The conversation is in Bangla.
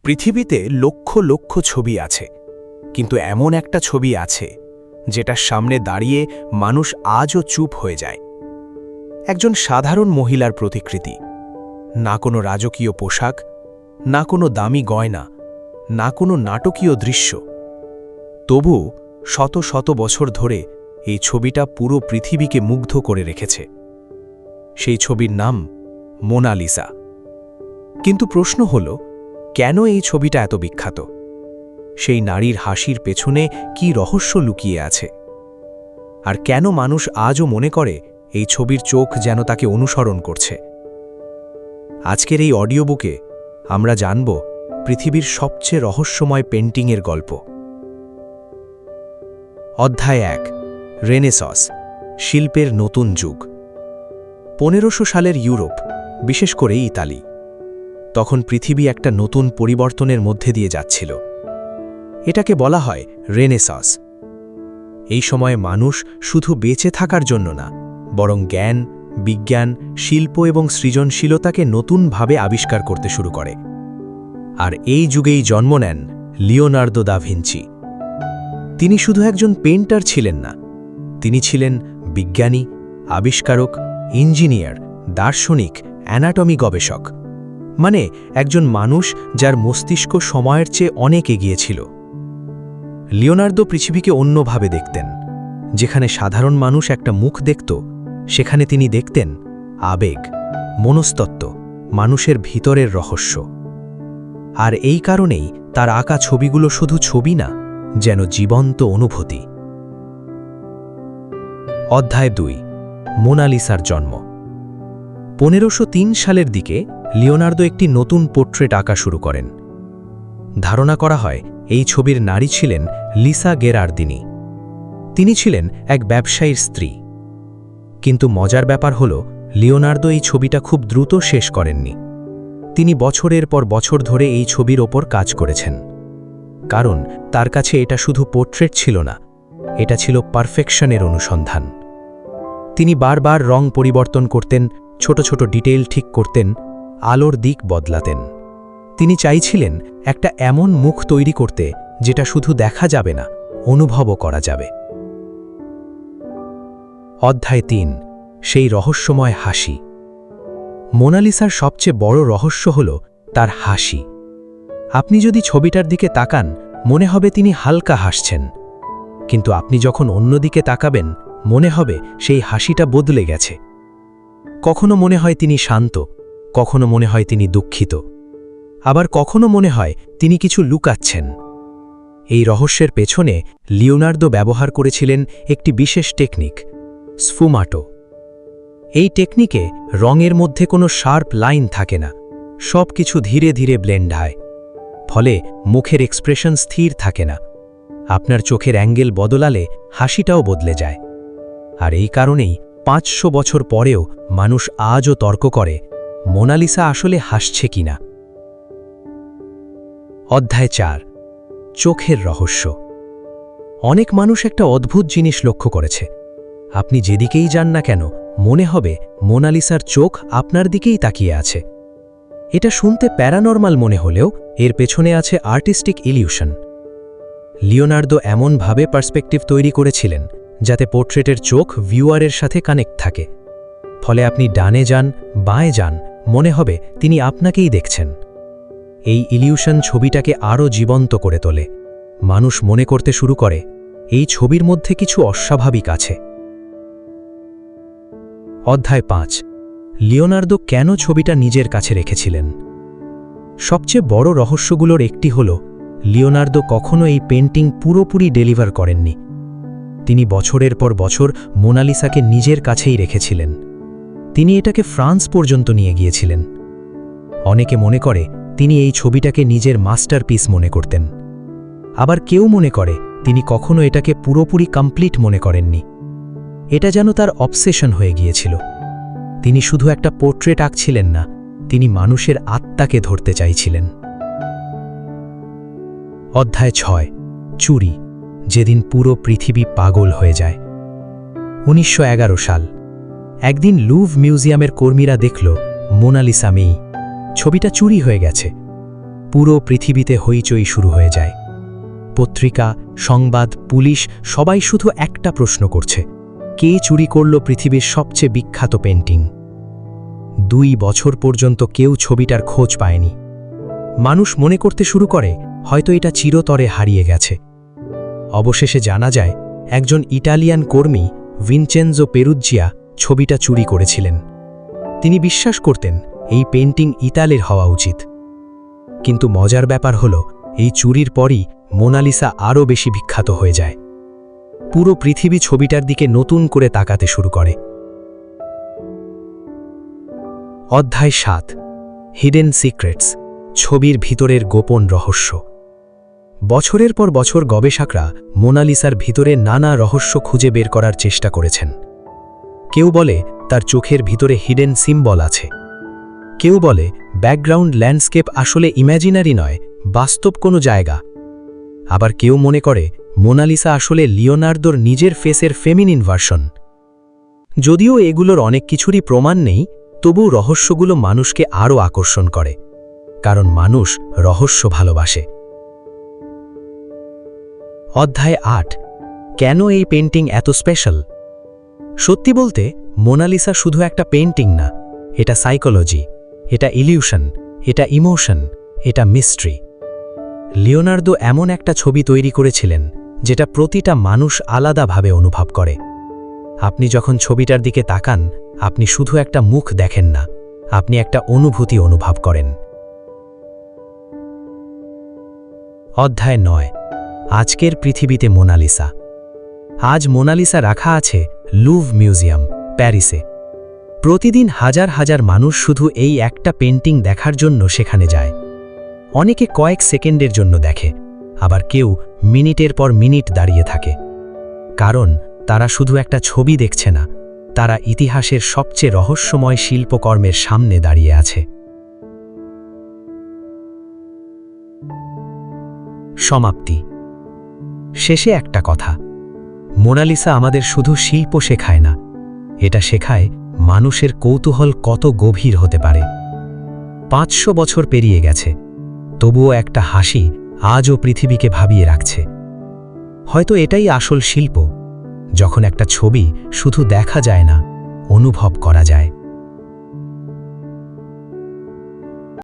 পৃথিবীতে লক্ষ লক্ষ ছবি আছে, কিন্তু এমন একটা ছবি আছে যেটার সামনে দাঁড়িয়ে মানুষ আজও চুপ হয়ে যায়। একজন সাধারণ মহিলার প্রতিকৃতি, না কোনো রাজকীয় পোশাক, না কোনো দামি গয়না, না কোনো নাটকীয় দৃশ্য। তবু শত শত বছর ধরে এই ছবিটা পুরো পৃথিবীকে মুগ্ধ করে রেখেছে। সেই ছবির নাম মোনালিসা। কিন্তু প্রশ্ন হল, কেন এই ছবিটা এত বিখ্যাত? সেই নারীর হাসির পেছনে কি রহস্য লুকিয়ে আছে? আর কেন মানুষ আজও মনে করে এই ছবির চোখ যেন তাকে অনুসরণ করছে? আজকের এই অডিও বুকে আমরা জানব পৃথিবীর সবচেয়ে রহস্যময় পেন্টিংয়ের গল্প। অধ্যায় ১, রেনেসস, শিল্পের নতুন যুগ। 1500 সালের ইউরোপ, বিশেষ করে ইতালি। তখন পৃথিবী একটা নতুন পরিবর্তনের মধ্যে দিয়ে যাচ্ছিল। এটাকে বলা হয় রেনেসস। এই সময়ে মানুষ শুধু বেঁচে থাকার জন্য না, বরং জ্ঞান, বিজ্ঞান, শিল্প এবং সৃজনশীলতাকে নতুনভাবে আবিষ্কার করতে শুরু করে। আর এই যুগেই জন্ম নেন লিওনার্দো দা ভিঞ্চি। তিনি শুধু একজন পেইন্টার ছিলেন না, তিনি ছিলেন বিজ্ঞানী, আবিষ্কারক, ইঞ্জিনিয়ার, দার্শনিক, অ্যানাটমি গবেষক। মানে একজন মানুষ যার মস্তিষ্ক সময়ের চেয়ে অনেক এগিয়ে ছিল। লিওনার্দো পৃথিবীকে অন্যভাবে দেখতেন। যেখানে সাধারণ মানুষ একটা মুখ দেখত, সেখানে তিনি দেখতেন আবেগ, মনস্তত্ত্ব, মানুষের ভিতরের রহস্য। আর এই কারণেই তার আঁকা ছবিগুলো শুধু ছবি না, যেন জীবন্ত অনুভূতি। অধ্যায় ২, মোনালিসার জন্ম। 1503 সালের দিকে লিওনার্দো একটি নতুন পোর্ট্রেট আঁকা শুরু করেন। ধারণা করা হয় এই ছবির নারী ছিলেন লিসা গেরার্দিনি। তিনি ছিলেন এক ব্যবসায়ীর স্ত্রী। কিন্তু মজার ব্যাপার হল, লিওনার্দো এই ছবিটা খুব দ্রুত শেষ করেননি। তিনি বছরের পর বছর ধরে এই ছবির ওপর কাজ করেছেন। কারণ তার কাছে এটা শুধু পোর্ট্রেট ছিল না, এটা ছিল পারফেকশনের অনুসন্ধান। তিনি বারবার রং পরিবর্তন করতেন, ছোট ছোট ডিটেইল ঠিক করতেন, আলোর দিক বদলাতেন। তিনি চাইছিলেন একটা এমন মুখ তৈরি করতে যেটা শুধু দেখা যাবে না, অনুভবও করা যাবে। অধ্যায় ৩, সেই রহস্যময় হাসি। মোনালিসার সবচেয়ে বড় রহস্য হল তার হাসি। আপনি যদি ছবিটার দিকে তাকান, মনে হবে তিনি হালকা হাসছেন। কিন্তু আপনি যখন অন্যদিকে তাকাবেন, মনে হবে সেই হাসিটা বদলে গেছে। কখনো মনে হয় তিনি শান্ত, কখনো মনে হয় তিনি দুঃখিত, আবার কখনো মনে হয় তিনি কিছু লুকাচ্ছেন। এই রহস্যের পেছনে লিওনার্দো ব্যবহার করেছিলেন একটি বিশেষ টেকনিক, স্ফুমাটো। এই টেকনিকে রঙের মধ্যে কোনো শার্প লাইন থাকে না, সব কিছু ধীরে ধীরে ব্লেন্ড হয়। ফলে মুখের এক্সপ্রেশন স্থির থাকে না। আপনার চোখের অ্যাঙ্গেল বদলালে হাসিটাও বদলে যায়। আর এই কারণেই 500 বছর পরেও মানুষ আজও তর্ক করে মোনালিসা আসলে হাসছে কিনা। অধ্যায় ৪, চোখের রহস্য। অনেক মানুষ একটা অদ্ভুত জিনিস লক্ষ্য করেছে। আপনি যেদিকেই যান না কেন, মনে হবে মোনালিসার চোখ আপনার দিকেই তাকিয়ে আছে। এটা শুনতে প্যারানর্মাল মনে হলেও এর পেছনে আছে আর্টিস্টিক ইলিউশন। লিওনার্দো এমনভাবে পার্সপেক্টিভ তৈরি করেছিলেন যাতে পোর্ট্রেটের চোখ ভিউয়ারের সাথে কানেক্ট থাকে। ফলে আপনি ডানে যান, বাঁয়ে যান, মনে হবে তিনি আপনাকেই দেখছেন। এই ইলিউশন ছবিটাকে আরও জীবন্ত করে তোলে। মানুষ মনে করতে শুরু করে এই ছবির মধ্যে কিছু অস্বাভাবিক আছে। অধ্যায় ৫, লিওনার্দো কেন ছবিটা নিজের কাছে রেখেছিলেন। সবচেয়ে বড় রহস্যগুলোর একটি হল, লিওনার্দো কখনো এই পেন্টিং পুরোপুরি ডেলিভার করেননি। তিনি বছরের পর বছর মোনালিসাকে নিজের কাছেই রেখেছিলেন। তিনি এটাকে ফ্রান্স পর্যন্ত নিয়ে গিয়েছিলেন। অনেকে মনে করে তিনি এই ছবিটাকে নিজের মাস্টারপিস মনে করতেন। আবার কেউ মনে করে তিনি কখনো এটাকে পুরোপুরি কমপ্লিট মনে করেননি। এটা যেন তার অবসেশন হয়ে গিয়েছিল। তিনি শুধু একটা পোর্ট্রেট আঁকছিলেন না, তিনি মানুষের আত্মাকে ধরতে চাইছিলেন। অধ্যায় ৬, চুরি, যেদিন পুরো পৃথিবী পাগল হয়ে যায়। 1911 সাল। একদিন লুভ মিউজিয়ামের কর্মীরা দেখল মোনালিসা মেই, ছবিটা চুরি হয়ে গেছে। পুরো পৃথিবীতে হইচই শুরু হয়ে যায়। পত্রিকা, সংবাদ, পুলিশ সবাই শুধু একটা প্রশ্ন করছে, কে চুরি করল পৃথিবীর সবচেয়ে বিখ্যাত পেন্টিং? 2 বছর পর্যন্ত কেউ ছবিটার খোঁজ পায়নি। মানুষ মনে করতে শুরু করে হয়তো এটা চিরতরে হারিয়ে গেছে। অবশেষে জানা যায় একজন ইটালিয়ান কর্মী ভিনচেনজো পেরুজ্জিয়া ছবিটা চুরি করেছিলেন। তিনি বিশ্বাস করতেন এই পেন্টিং ইতালির হওয়া উচিত। কিন্তু মজার ব্যাপার হল, এই চুরির পরই মোনালিসা আরও বেশি বিখ্যাত হয়ে যায়। পুরো পৃথিবী ছবিটার দিকে নতুন করে তাকাতে শুরু করে। অধ্যায় 7, হিডেন সিক্রেটস, ছবির ভিতরের গোপন রহস্য। বছরের পর বছর গবেষকরা মোনালিসার ভিতরে নানা রহস্য খুঁজে বের করার চেষ্টা করেছেন। কেউ বলে তার চোখের ভিতরে হিডেন সিম্বল আছে, কেউ বলে ব্যাকগ্রাউন্ড ল্যান্ডস্কেপ আসলে ইম্যাজিনারি নয়, বাস্তব কোনো জায়গা। আবার কেউ মনে করে মোনালিসা আসলে লিওনার্দোর নিজের ফেসের ফেমিনিন ভার্সন। যদিও এগুলোর অনেক কিছুরই প্রমাণ নেই, তবু রহস্যগুলো মানুষকে আরও আকর্ষণ করে, কারণ মানুষ রহস্য ভালোবাসে। অধ্যায় 8, কেন এই পেন্টিং এত স্পেশাল? সত্যি বলতে মোনালিসা শুধু একটা পেন্টিং না, এটা সাইকোলজি, এটা ইলিউশন, এটা ইমোশন, এটা মিস্ট্রি। লিওনার্দো এমন একটা ছবি তৈরি করেছিলেন যেটা প্রতিটা মানুষ আলাদাভাবে অনুভব করে। আপনি যখন ছবিটার দিকে তাকান, আপনি শুধু একটা মুখ দেখেন না, আপনি একটা অনুভূতি অনুভব করেন। অধ্যায় 9, আজকের পৃথিবীতে মোনালিসা। আজ মোনালিসা রাখা আছে লুভ মিউজিয়াম, প্যারিসে। প্রতিদিন হাজার হাজার মানুষ শুধু এই একটা পেন্টিং দেখার জন্য সেখানে যায়। অনেকে কয়েক সেকেন্ডের জন্য দেখে, আবার কেউ মিনিটের পর মিনিট দাঁড়িয়ে থাকে। কারণ তারা শুধু একটা ছবি দেখছে না, তারা ইতিহাসের সবচেয়ে রহস্যময় শিল্পকর্মের সামনে দাঁড়িয়ে আছে। সমাপ্তি। শেষে একটা কথা, মোনালিসা আমাদের শুধু শিল্প শেখায় না, এটা শেখায় মানুষের কৌতূহল কত গভীর হতে পারে। 500 বছর পেরিয়ে গেছে, তবুও একটা হাসি আজও পৃথিবীকে ভাবিয়ে রাখছে। হয়তো এটাই আসল শিল্প, যখন একটা ছবি শুধু দেখা যায় না, অনুভব করা যায়।